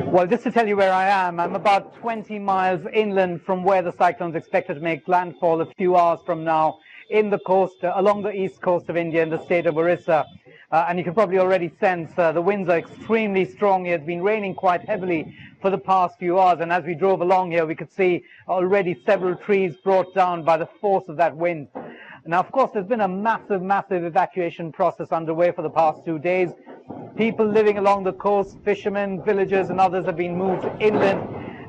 Well, just to tell you where I am, I'm about 20 miles inland from where the cyclone is expected to make landfall a few hours from now in the coast, along the east coast of India in the state of Orissa. And you can probably already sense the winds are extremely strong here. It's been raining quite heavily for the past few hours. And as we drove along here, we could see already several trees brought down by the force of that wind. Now, of course, there's been a massive evacuation process underway for the past 2 days. People living along the coast, fishermen, villagers, and others have been moved inland.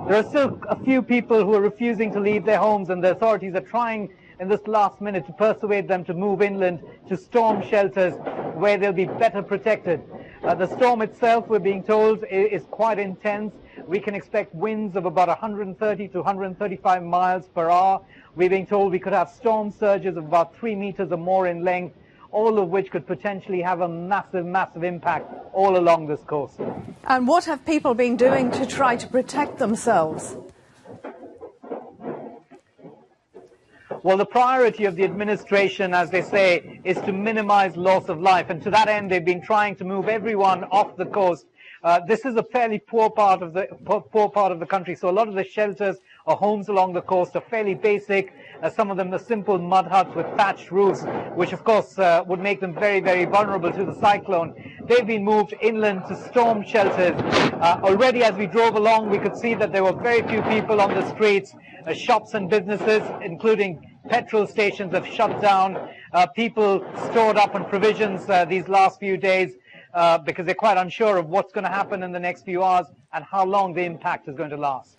There are still a few people who are refusing to leave their homes, and the authorities are trying in this last minute to persuade them to move inland to storm shelters where they'll be better protected. The storm itself, we're being told, is quite intense. We can expect winds of about 130 to 135 miles per hour. We're being told we could have storm surges of about 3 meters or more in length, all of which could potentially have a massive impact all along this coast. And what have people been doing to try to protect themselves? Well, the priority of the administration, as they say, is to minimize loss of life. And to that end, they've been trying to move everyone off the coast. This is a fairly poor part of the country, so a lot of the shelters or homes along the coast are fairly basic. Some of them are simple mud huts with thatched roofs, which of course would make them very vulnerable to the cyclone. They've been moved inland to storm shelters. Already as we drove along, we could see that there were very few people on the streets. Shops and businesses, including petrol stations, have shut down. People stored up on provisions these last few days because they're quite unsure of what's going to happen in the next few hours and how long the impact is going to last.